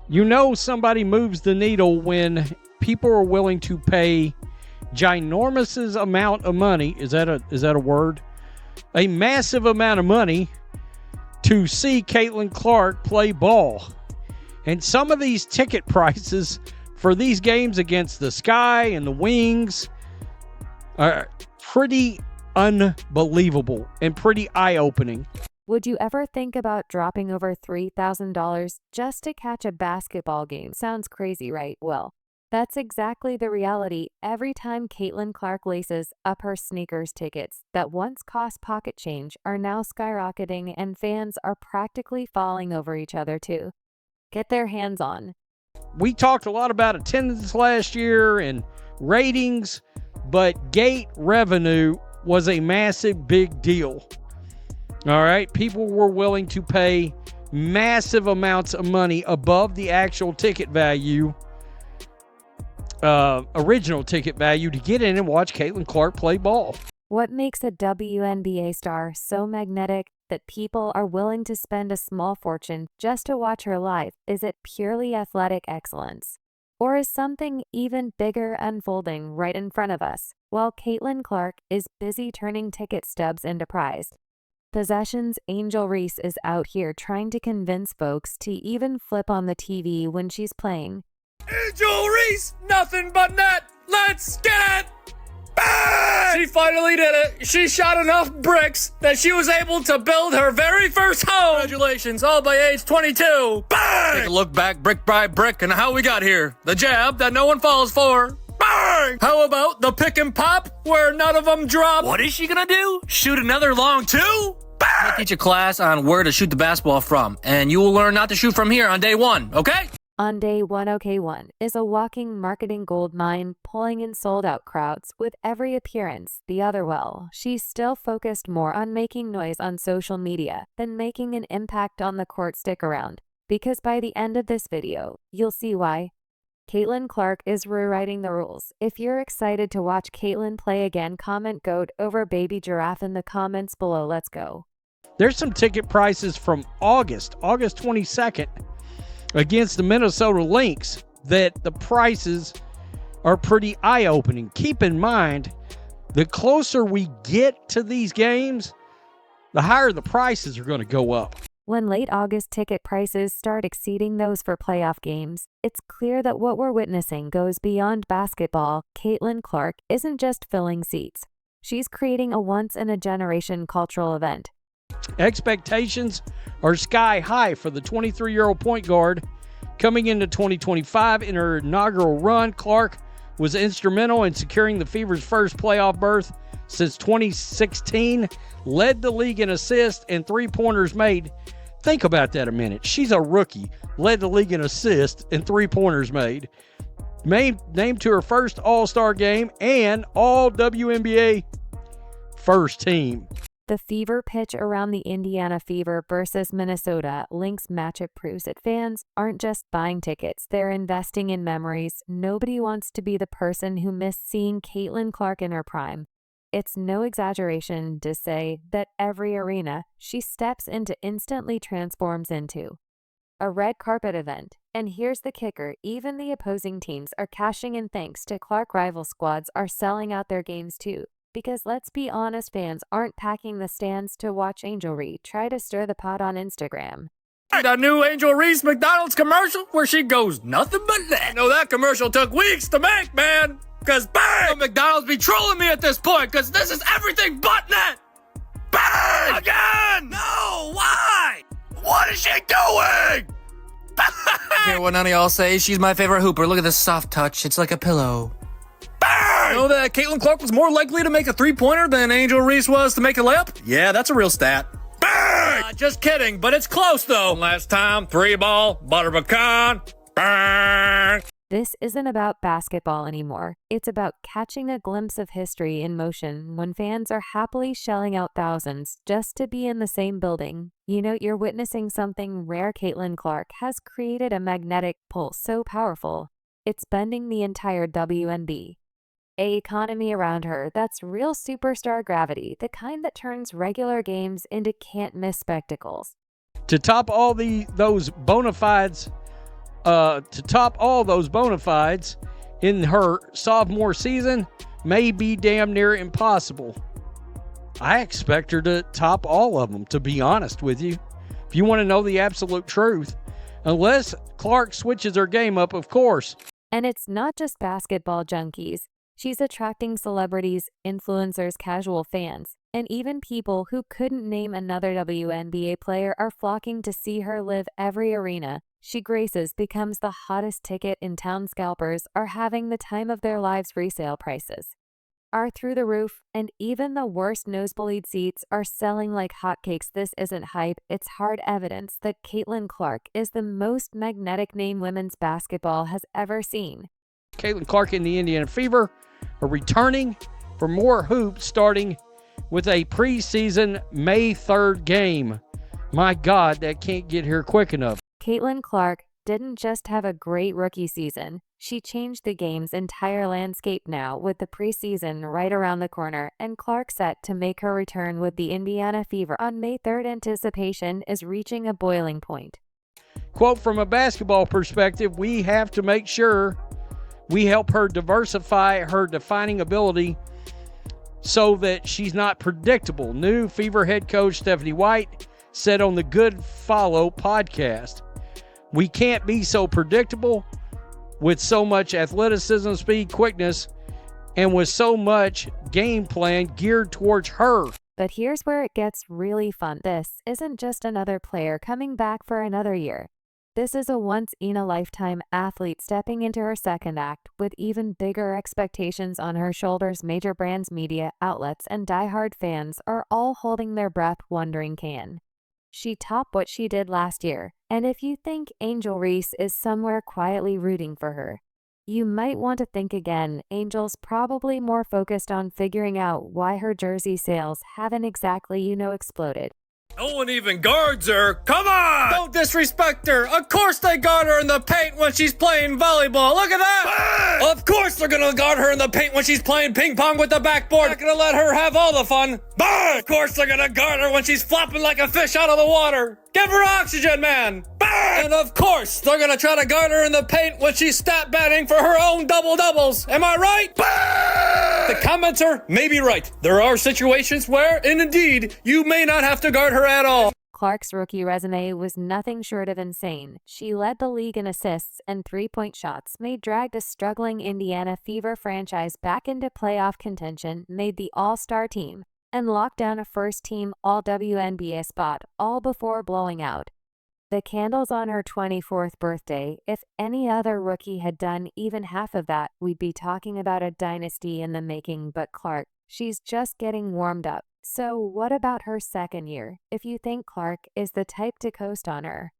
You know somebody moves the needle when people are willing to pay ginormous amount of money. Is that a word? A massive amount of money to see Caitlin Clark play ball. And some of these ticket prices for these games against the Sky and the Wings are pretty unbelievable and pretty eye-opening. Would you ever think about dropping over $3,000 just to catch a basketball game? Sounds crazy, right? Well, that's exactly the reality every time Caitlin Clark laces up her sneakers. Tickets that once cost pocket change are now skyrocketing, and fans are practically falling over each other to get their hands on. We talked a lot about attendance last year and ratings, but gate revenue was a massive big deal. All right, people were willing to pay massive amounts of money above the actual ticket value, original ticket value, to get in and watch Caitlin Clark play ball. What makes a WNBA star so magnetic that people are willing to spend a small fortune just to watch her live? Is it purely athletic excellence? Or is something even bigger unfolding right in front of us while Caitlin Clark is busy turning ticket stubs into prize possessions? Angel Reese is out here trying to convince folks to even flip on the TV when she's playing. Angel Reese, nothing but net. Let's get it. Bang! She finally did it. She shot enough bricks that she was able to build her very first home. Congratulations, all by age 22. Bang! Take a look back brick by brick and how we got here. The jab that no one falls for. Bang! How about the pick and pop where none of them drop? What is she gonna do? Shoot another long two? Bang! I'll teach a class on where to shoot the basketball from, and you will learn not to shoot from here on day one, okay? On day one, OK1 is a walking marketing goldmine, pulling in sold-out crowds with every appearance. The other, well, she's still focused more on making noise on social media than making an impact on the court. Stick around, because by the end of this video, you'll see why. Caitlin Clark is rewriting the rules. If you're excited to watch Caitlin play again, comment GOAT over Baby Giraffe in the comments below. Let's go. There's some ticket prices from August 22nd, against the Minnesota Lynx that the prices are pretty eye-opening. Keep in mind, the closer we get to these games, the higher the prices are going to go up. When late August ticket prices start exceeding those for playoff games, it's clear that what we're witnessing goes beyond basketball. Caitlin Clark isn't just filling seats. She's creating a once-in-a-generation cultural event. Expectations are sky high for the 23-year-old point guard. Coming into 2025 in her inaugural run, Clark was instrumental in securing the Fever's first playoff berth since 2016, led the league in assists and three-pointers made. Think about that a minute. She's a rookie, led the league in assists and three-pointers made. Named to her first All-Star game and All WNBA first team. The Fever pitch around the Indiana Fever versus Minnesota Lynx matchup proves that fans aren't just buying tickets, they're investing in memories. Nobody wants to be the person who missed seeing Caitlin Clark in her prime. It's no exaggeration to say that every arena she steps into instantly transforms into a red carpet event. And here's the kicker, even the opposing teams are cashing in thanks to Clark. Rival squads are selling out their games too. Because let's be honest, fans aren't packing the stands to watch Angel Reese try to stir the pot on Instagram. The new Angel Reese McDonald's commercial where she goes nothing but that. No, that commercial took weeks to make, man. Cause bang! McDonald's be trolling me at this point, cause this is everything but net. Bang! Again! No, why? What is she doing? Hear what none of y'all say? She's my favorite hooper. Look at this soft touch. It's like a pillow. Bang! You know that Caitlin Clark was more likely to make a three-pointer than Angel Reese was to make a layup? Yeah, that's a real stat. Bang! Just kidding, but it's close though. Last time, 3-ball, butter pecan. Bang! This isn't about basketball anymore. It's about catching a glimpse of history in motion when fans are happily shelling out thousands just to be in the same building. You know, you're witnessing something rare. Caitlin Clark has created a magnetic pull so powerful, it's bending the entire WNBA economy around her. That's real superstar gravity, the kind that turns regular games into can't-miss spectacles. To top all those bona fides to top all those bona fides in her sophomore season may be damn near impossible. I expect her to top all of them, to be honest with you. If you want to know the absolute truth. Unless Clark switches her game up, of course. And it's not just basketball junkies. She's attracting celebrities, influencers, casual fans, and even people who couldn't name another WNBA player are flocking to see her live every arena she graces. Becomes the hottest ticket in town. Scalpers are having the time of their lives. Resale prices are through the roof, and even the worst nosebleed seats are selling like hotcakes. This isn't hype, it's hard evidence that Caitlin Clark is the most magnetic name women's basketball has ever seen. Caitlin Clark and the Indiana Fever are returning for more hoops, starting with a preseason May 3rd game. My God, that can't get here quick enough. Caitlin Clark didn't just have a great rookie season, she changed the game's entire landscape now, with the preseason right around the corner and Clark set to make her return with the Indiana Fever on May 3rd. Anticipation is reaching a boiling point. Quote, from a basketball perspective, we have to make sure we help her diversify her defining ability so that she's not predictable. New Fever head coach Stephanie White said on the Good Follow podcast, we can't be so predictable with so much athleticism, speed, quickness, and with so much game plan geared towards her. But here's where it gets really fun. This isn't just another player coming back for another year. This is a once-in-a-lifetime athlete stepping into her second act with even bigger expectations on her shoulders. Major brands, media outlets, and diehard fans are all holding their breath, wondering, can she top what she did last year? And if you think Angel Reese is somewhere quietly rooting for her, you might want to think again. Angel's probably more focused on figuring out why her jersey sales haven't exactly, exploded. No one even guards her. Come on! Don't disrespect her. Of course they guard her in the paint when she's playing volleyball. Look at that! Bang! Of course they're gonna guard her in the paint when she's playing ping pong with the backboard. Not gonna let her have all the fun. Bang! Of course they're gonna guard her when she's flopping like a fish out of the water. Give her oxygen, man! Bang! And of course they're gonna try to guard her in the paint when she's stat batting for her own double-doubles. Am I right? Bang! The commenter may be right. There are situations where, and indeed, you may not have to guard her at all. Clark's rookie resume was nothing short of insane. She led the league in assists and three-point shots, dragged a struggling Indiana Fever franchise back into playoff contention, made the All-Star team, and locked down a first-team All-WNBA spot, all before blowing out the candles on her 24th birthday. If any other rookie had done even half of that, we'd be talking about a dynasty in the making. But Clark, she's just getting warmed up. So what about her second year? If you think Clark is the type to coast on her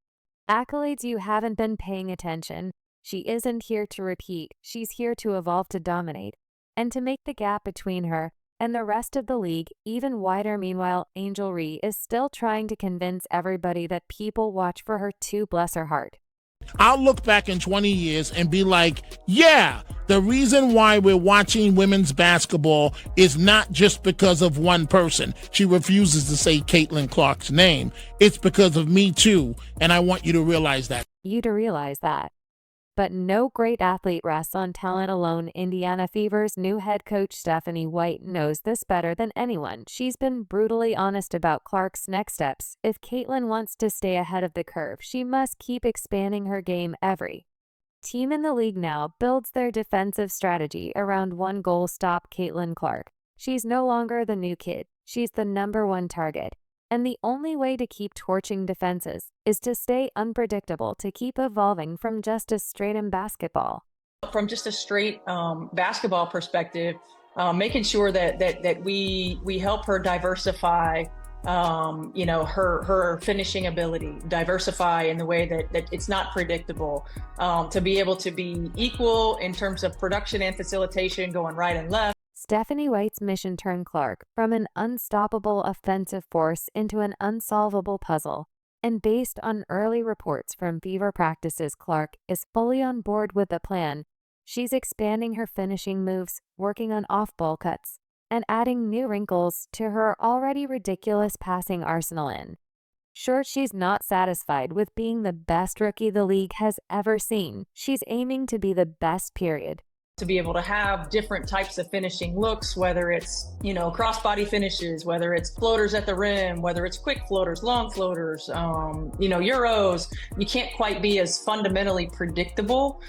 accolades, you haven't been paying attention. She isn't here to repeat. She's here to evolve, to dominate, and to make the gap between her and the rest of the league even wider. Meanwhile, Angel Reese is still trying to convince everybody that people watch for her too. Bless her heart. I'll look back in 20 years and be like, yeah, the reason why we're watching women's basketball is not just because of one person. She refuses to say Caitlin Clark's name. It's because of me too, and I want you to realize that. But no great athlete rests on talent alone. Indiana Fever's new head coach Stephanie White knows this better than anyone. She's been brutally honest about Clark's next steps. If Caitlin wants to stay ahead of the curve, she must keep expanding her game. Every team in the league now builds their defensive strategy around one goal: stop Caitlin Clark. She's no longer the new kid. She's the #1 target. And the only way to keep torching defenses is to stay unpredictable, to keep evolving from just a straight-in basketball. From just a straight basketball perspective, making sure that we help her diversify, her finishing ability, diversify in the way that it's not predictable, to be able to be equal in terms of production and facilitation, going right and left. Stephanie White's mission turned Clark from an unstoppable offensive force into an unsolvable puzzle. And based on early reports from Fever practices, Clark is fully on board with the plan. She's expanding her finishing moves, working on off-ball cuts, and adding new wrinkles to her already ridiculous passing arsenal. Sure, she's not satisfied with being the best rookie the league has ever seen. She's aiming to be the best, period. To be able to have different types of finishing looks, whether it's, crossbody finishes, whether it's floaters at the rim, whether it's quick floaters, long floaters, Euros, you can't quite be as fundamentally predictable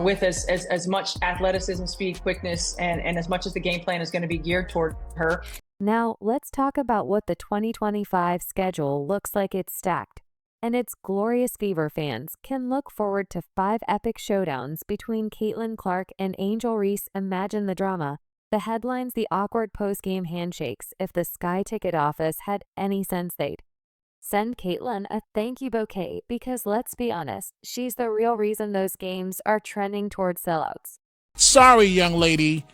with as much athleticism, speed, quickness, and as much as the game plan is going to be geared toward her. Now, let's talk about what the 2025 schedule looks like. It's stacked, and its glorious Fever fans can look forward to 5 epic showdowns between Caitlin Clark and Angel Reese. Imagine the drama, the headlines, the awkward post-game handshakes. If the Sky Ticket office had any sense, they'd send Caitlin a thank you bouquet, because let's be honest, she's the real reason those games are trending towards sellouts. Sorry, young lady.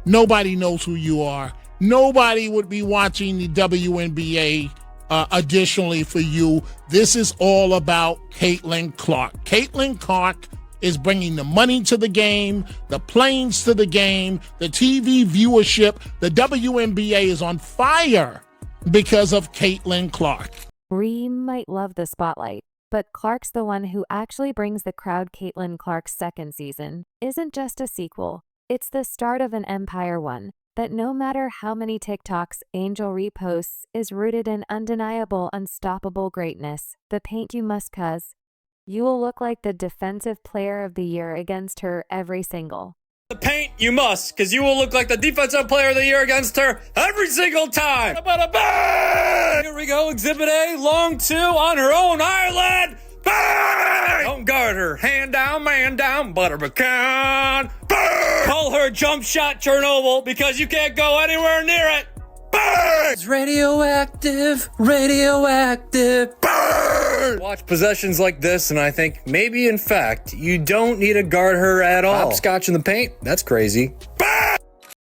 Nobody knows who you are. Nobody would be watching the WNBA additionally for you. This is all about Caitlin Clark. Caitlin Clark is bringing the money to the game, the planes to the game, the TV viewership. The WNBA is on fire because of Caitlin Clark. Bree might love the spotlight, but Clark's the one who actually brings the crowd. Caitlin Clark's second season isn't just a sequel. It's the start of an empire, one that no matter how many TikToks Angel reposts is rooted in undeniable, unstoppable greatness. The paint you must, cuz you will look like the defensive player of the year against her every single. The paint you must, because you will look like the defensive player of the year against her every single time. Bang! Here we go, Exhibit A, long 2 on her own island. Bang! Don't guard her. Hand down, man down, butter pecan. Bang! Call her jump shot Chernobyl, because you can't go anywhere near it. Bang! It's radioactive, radioactive. Bang! Watch possessions like this, and I think maybe, in fact, you don't need to guard her at all. Hopscotch in the paint? That's crazy. Bang!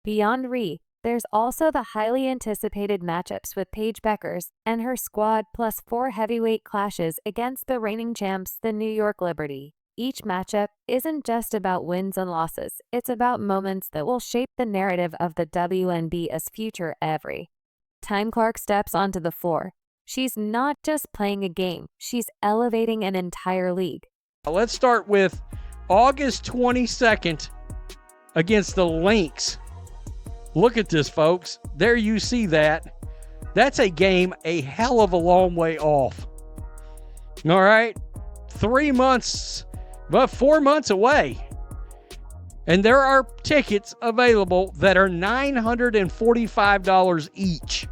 Beyond Ree, there's also the highly anticipated matchups with Paige Beckers and her squad, plus 4 heavyweight clashes against the reigning champs, the New York Liberty. Each matchup isn't just about wins and losses. It's about moments that will shape the narrative of the WNBA's future. Every time Clark steps onto the floor, she's not just playing a game, she's elevating an entire league. Let's start with August 22nd against the Lynx. Look at this, folks. There you see that. That's a game a hell of a long way off. All right? 3 months, but 4 months away. And there are tickets available that are $945 each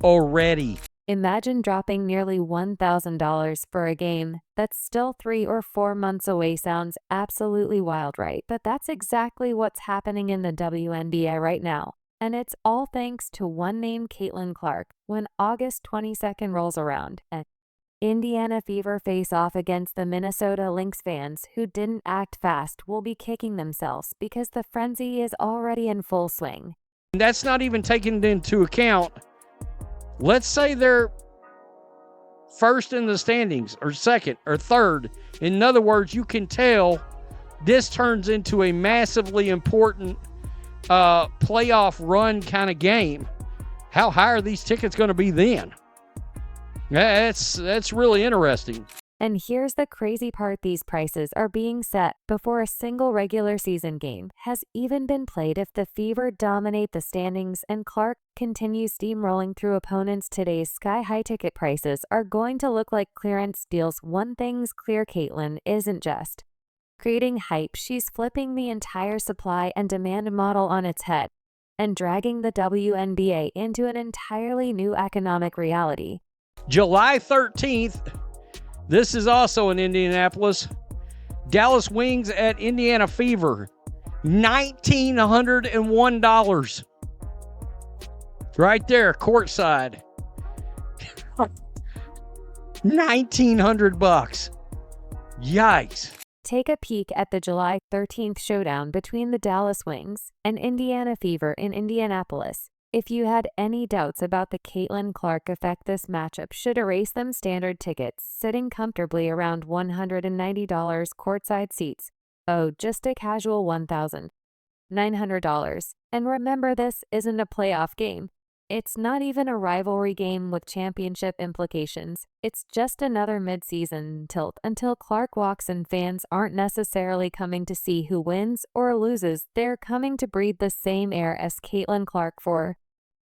already. Imagine dropping nearly $1,000 for a game that's still 3 or 4 months away. Sounds absolutely wild, right? But that's exactly what's happening in the WNBA right now. And it's all thanks to one named Caitlin Clark. When August 22nd rolls around, and Indiana Fever face off against the Minnesota Lynx, fans who didn't act fast will be kicking themselves, because the frenzy is already in full swing. And that's not even taking into account, let's say they're first in the standings or second or third. In other words, you can tell this turns into a massively important playoff run kind of game. How high are these tickets going to be then? That's really interesting. And here's the crazy part. These prices are being set before a single regular season game has even been played. If the Fever dominate the standings and Clark continues steamrolling through opponents, today's sky-high ticket prices are going to look like clearance deals. One thing's clear, Caitlin isn't just creating hype. She's flipping the entire supply and demand model on its head and dragging the WNBA into an entirely new economic reality. July 13th, this is also in Indianapolis. Dallas Wings at Indiana Fever, $1,901. Right there, courtside. $1,900. Yikes. Take a peek at the July 13th showdown between the Dallas Wings and Indiana Fever in Indianapolis. If you had any doubts about the Caitlin Clark effect, this matchup should erase them. Standard tickets sitting comfortably around $190, courtside seats, oh, just a casual $1,900. And remember, this isn't a playoff game. It's not even a rivalry game with championship implications. It's just another mid-season tilt until Clark walks and fans aren't necessarily coming to see who wins or loses. They're coming to breathe the same air as Caitlin Clark for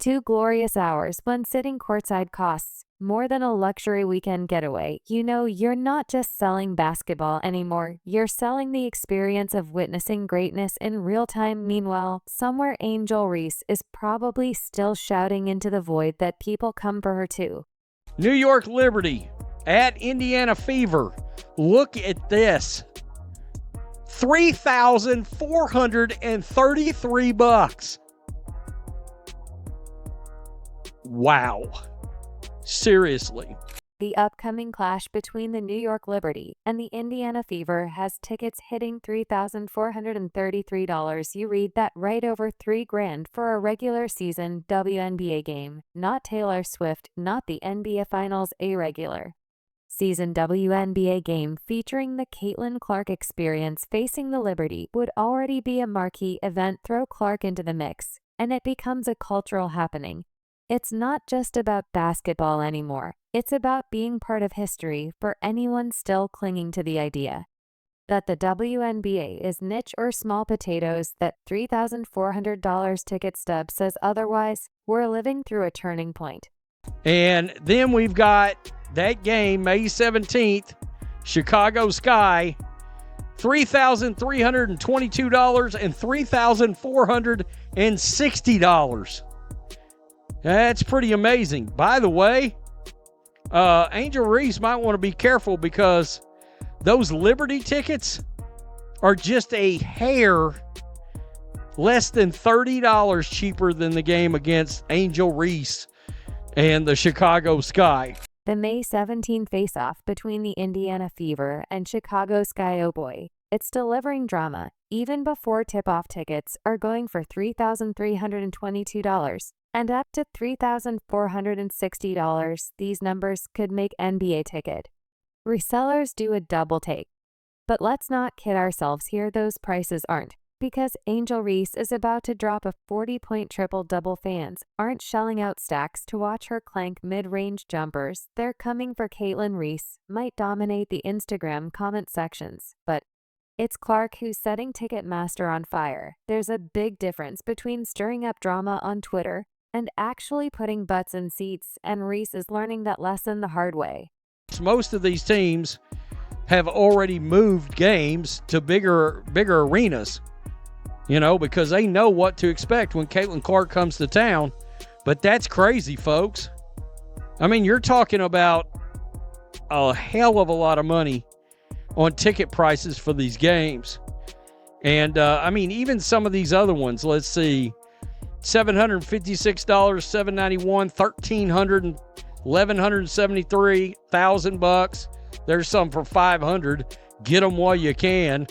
2 glorious hours when sitting courtside costs more than a luxury weekend getaway. You know, you're not just selling basketball anymore. You're selling the experience of witnessing greatness in real time. Meanwhile, somewhere Angel Reese is probably still shouting into the void that people come for her too. New York Liberty at Indiana Fever. Look at this. $3,433. Wow. Seriously. The upcoming clash between the New York Liberty and the Indiana Fever has tickets hitting $3,433. You read that right, over $3,000 for a regular season WNBA game, not Taylor Swift, not the NBA Finals, a regular season WNBA game featuring the Caitlin Clark experience facing the Liberty would already be a marquee event. Throw Clark into the mix, and it becomes a cultural happening. It's not just about basketball anymore. It's about being part of history for anyone still clinging to the idea that the WNBA is niche or small potatoes. That $3,400 ticket stub says otherwise. We're living through a turning point. And then we've got that game, May 17th, Chicago Sky, $3,322 and $3,460. That's pretty amazing. By the way, Angel Reese might want to be careful because those Liberty tickets are just a hair less than $30 cheaper than the game against Angel Reese and the Chicago Sky. The May 17 face-off between the Indiana Fever and Chicago Sky, oh boy, it's delivering drama. Even before tip-off tickets are going for $3,322 and up to $3,460. These numbers could make NBA ticket resellers do a double take. But let's not kid ourselves here, those prices aren't, because Angel Reese is about to drop a 40-point triple-double. Fans aren't shelling out stacks to watch her clank mid-range jumpers. They're coming for Caitlin. Reese might dominate the Instagram comment sections, but it's Clark who's setting Ticketmaster on fire. There's a big difference between stirring up drama on Twitter and actually putting butts in seats, and Reese is learning that lesson the hard way. Most of these teams have already moved games to bigger arenas, you know, because they know what to expect when Caitlin Clark comes to town. But that's crazy, folks. I mean, you're talking about a hell of a lot of money on ticket prices for these games. And, I mean, even some of these other ones, let's see, $756, $791, $1,300, $1,173, $1,000. There's some for $500. Get them while you can.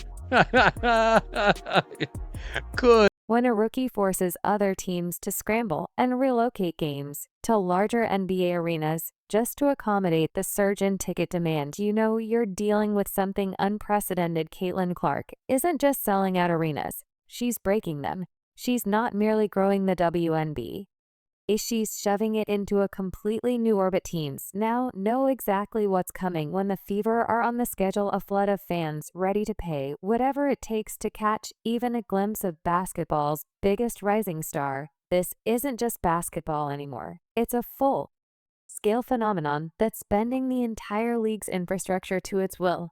Good. When a rookie forces other teams to scramble and relocate games to larger NBA arenas just to accommodate the surge in ticket demand, you know you're dealing with something unprecedented. Caitlin Clark isn't just selling out arenas, she's breaking them. She's not merely growing the WNBA. She's shoving it into a completely new orbit. Teams now know exactly what's coming when the Fever are on the schedule, a flood of fans ready to pay whatever it takes to catch even a glimpse of basketball's biggest rising star. This isn't just basketball anymore. It's a full-scale phenomenon that's bending the entire league's infrastructure to its will.